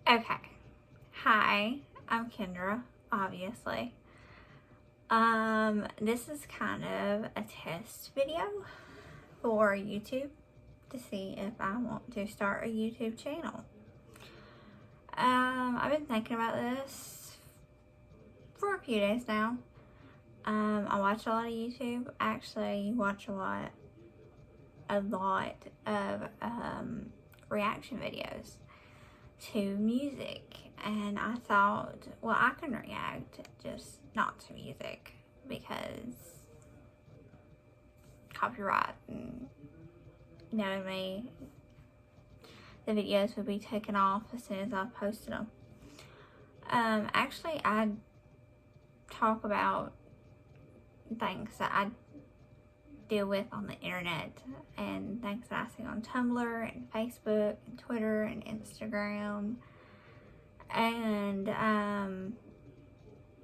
Okay. Hi, I'm Kendra, obviously. This is kind of a test video for YouTube to see if I want to start a YouTube channel. I've been thinking about this for a few days now. I watch a lot of YouTube. Actually, watch a lot of reaction videos to music, and I thought, well, I can react, just not to music because copyright, and you know me, the videos would be taken off as soon as I posted them. Actually, I talk about things that I deal with on the internet and things that I see on Tumblr and Facebook and Twitter and Instagram. And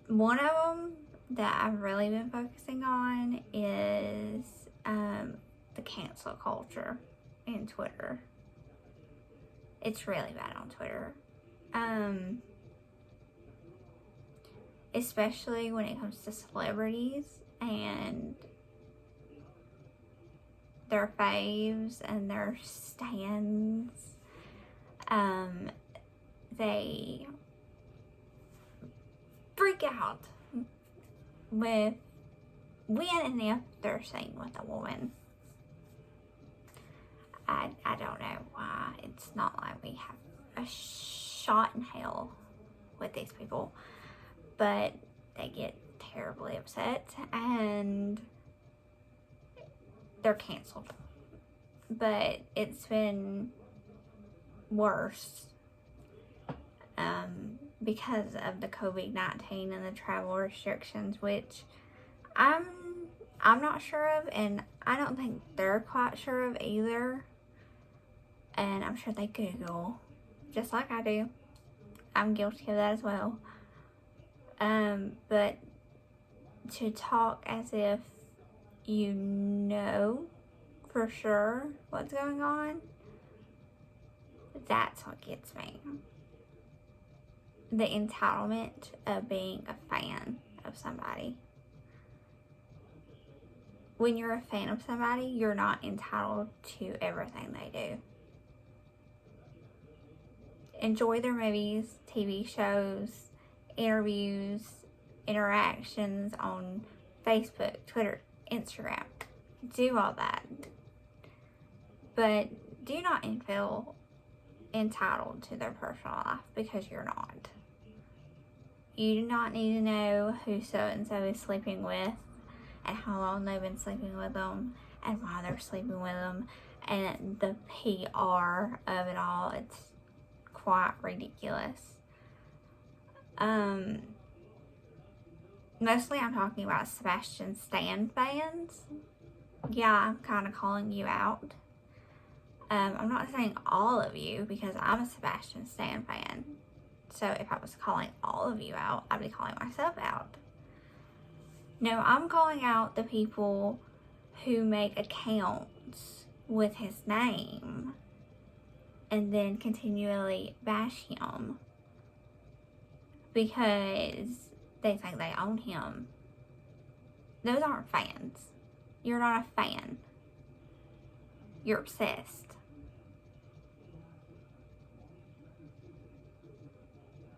one of them that I've really been focusing on is the cancel culture in Twitter. It's really bad on Twitter. Especially when it comes to celebrities and their faves and their stans. They freak out with when and if they're seen with a woman. I don't know why. It's not like we have a shot in hell with these people, but they get terribly upset and they're canceled. But it's been worse because of the COVID-19 and the travel restrictions, which I'm not sure of, and I don't think they're quite sure of either. And I'm sure they Google, just like I do. I'm guilty of that as well. But to talk as if you know for sure what's going on, that's what gets me. The entitlement of being a fan of somebody. When you're a fan of somebody, you're not entitled to everything they do. Enjoy their movies, TV shows, interviews, interactions on Facebook, Twitter, Instagram. Do all that. But do not feel entitled to their personal life, because you're not. You do not need to know who so-and-so is sleeping with and how long they've been sleeping with them and why they're sleeping with them and the PR of it all. It's quite ridiculous. Mostly I'm talking about Sebastian Stan fans. Yeah, I'm kind of calling you out. I'm not saying all of you, because I'm a Sebastian Stan fan. So if I was calling all of you out, I'd be calling myself out. No, I'm calling out the people who make accounts with his name and then continually bash him because they think they own him. Those aren't fans. You're not a fan. You're obsessed.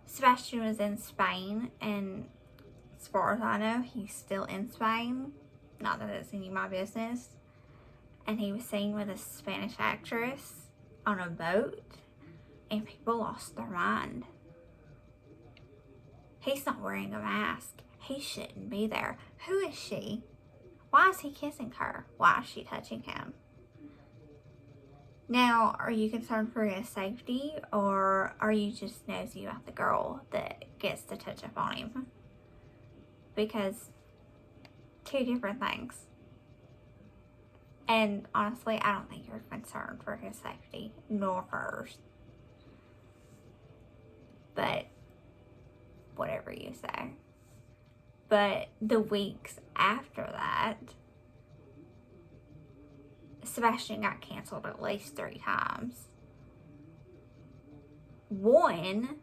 Sebastian was in Spain, and as far as I know, he's still in Spain. Not that it's any of my business. And he was seen with a Spanish actress on a boat, and people lost their mind. He's not wearing a mask. He shouldn't be there. Who is she? Why is he kissing her? Why is she touching him? Now, are you concerned for his safety, or are you just nosy about the girl that gets to touch up on him? Because two different things. And honestly, I don't think you're concerned for his safety, nor hers. But whatever you say. But the weeks after that, Sebastian got canceled at least 3 times. One,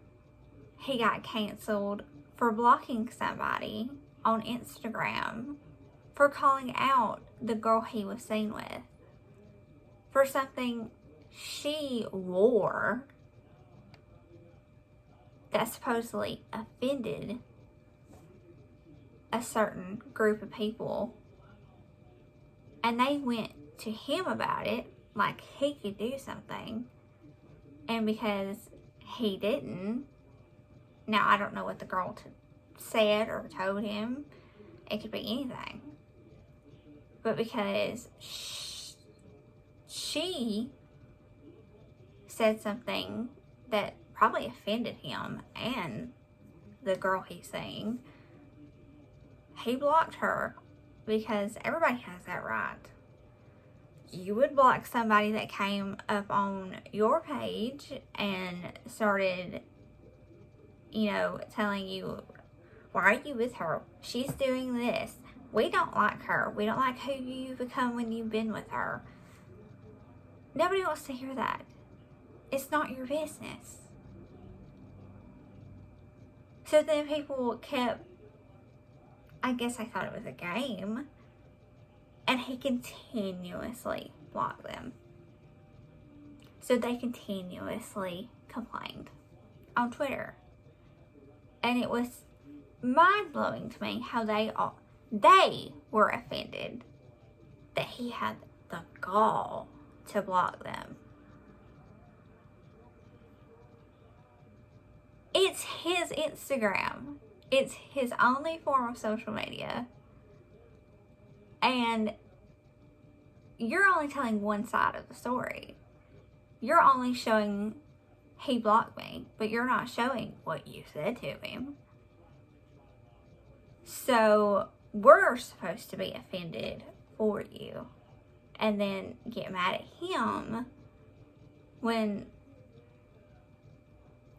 he got canceled for blocking somebody on Instagram for calling out the girl he was seen with for something she wore that supposedly offended a certain group of people. And they went to him about it like he could do something. And because he didn't, now I don't know what the girl said or told him. It could be anything. But because she said something that probably offended him and the girl he's seeing, he blocked her because everybody has that right. You would block somebody that came up on your page and started, telling you, why are you with her? She's doing this. We don't like her. We don't like who you become when you've been with her. Nobody wants to hear that. It's not your business. So then people kept, I guess I thought it was a game, and he continuously blocked them. So they continuously complained on Twitter. And it was mind-blowing to me how they were offended that he had the gall to block them. It's his Instagram. It's his only form of social media. And you're only telling one side of the story. You're only showing he blocked me, but you're not showing what you said to him. So we're supposed to be offended for you and then get mad at him when,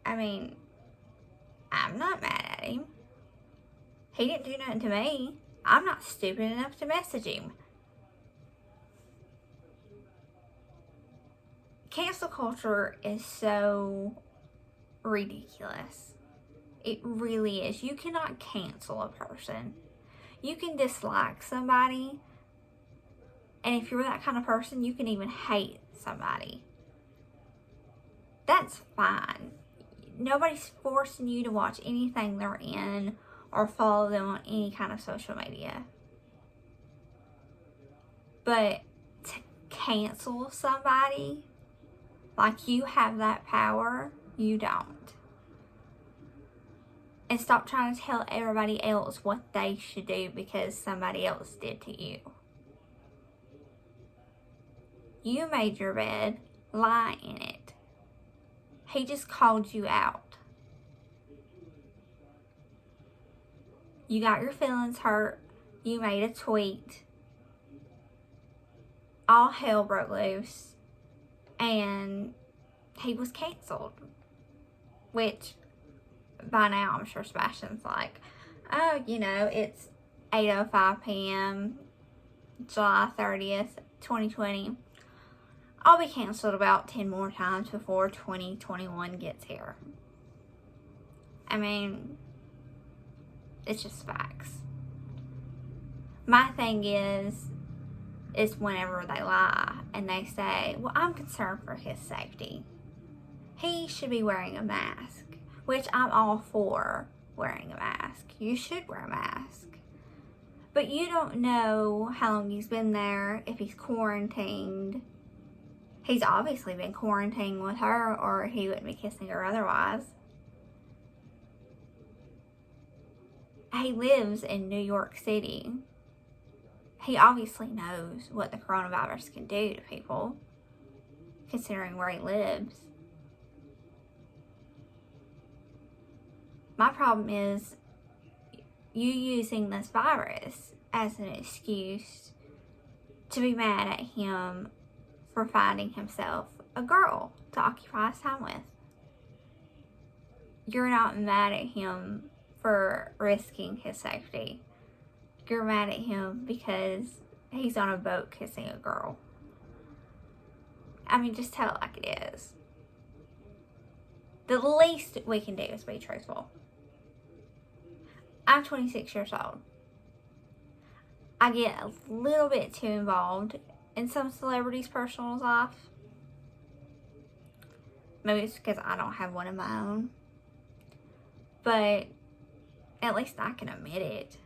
I'm not mad at him. He didn't do nothing to me. I'm not stupid enough to message him. Cancel culture is so ridiculous. It really is. You cannot cancel a person. You can dislike somebody, and if you're that kind of person, you can even hate somebody. That's fine. Nobody's forcing you to watch anything they're in or follow them on any kind of social media. But to cancel somebody, like you have that power, you don't. And stop trying to tell everybody else what they should do because somebody else did to you. You made your bed, lie in it. He just called you out. You got your feelings hurt. You made a tweet. All hell broke loose. And he was canceled. Which, by now, I'm sure Sebastian's like, oh, it's 8:05 p.m., July 30th, 2020. I'll be canceled about 10 more times before 2021 gets here. It's just facts. My thing is whenever they lie and they say, well, I'm concerned for his safety. He should be wearing a mask, which I'm all for wearing a mask. You should wear a mask. But you don't know how long he's been there, if he's quarantined. He's obviously been quarantined with her or he wouldn't be kissing her otherwise. He lives in New York City. He obviously knows what the coronavirus can do to people, considering where he lives. My problem is you using this virus as an excuse to be mad at him for finding himself a girl to occupy his time with. You're not mad at him for risking his safety. You're mad at him because he's on a boat kissing a girl. Just tell it like it is. The least we can do is be truthful. I'm 26 years old. I get a little bit too involved in some celebrities' personal life. Maybe it's because I don't have one of my own. But at least I can admit it.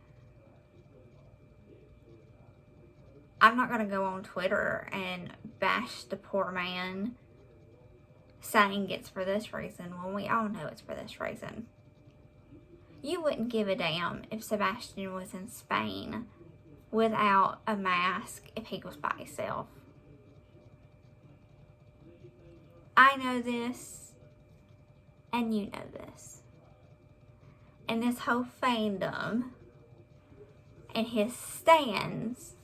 I'm not going to go on Twitter and bash the poor man saying it's for this reason when we all know it's for this reason. You wouldn't give a damn if Sebastian was in Spain without a mask if he was by himself. I know this, and you know this. And this whole fandom and his stands,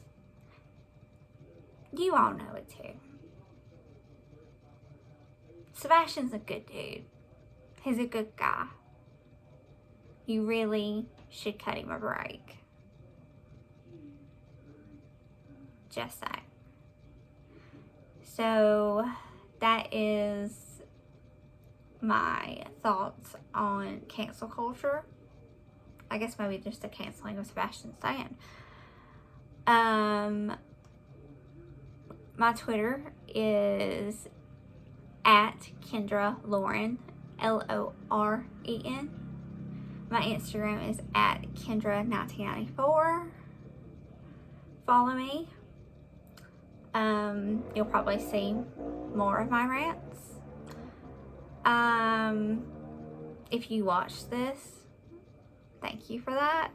you all know it too. Sebastian's a good dude. He's a good guy. You really should cut him a break. Just saying. So that is my thoughts on cancel culture. I guess maybe just the canceling of Sebastian Stan. My Twitter is at Kendra Lauren, Loren. My Instagram is at Kendra1994. Follow me. You'll probably see more of my rants. If you watch this, thank you for that.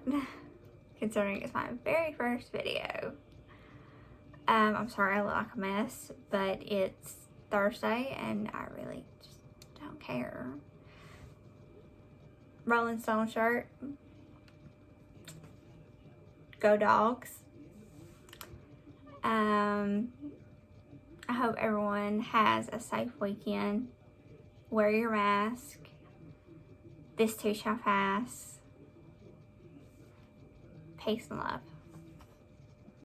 Considering it's my very first video. I'm sorry I look like a mess, but it's Thursday and I really just don't care. Rolling Stone shirt. Go Dogs. I hope everyone has a safe weekend. Wear your mask. This too shall pass. Peace and love.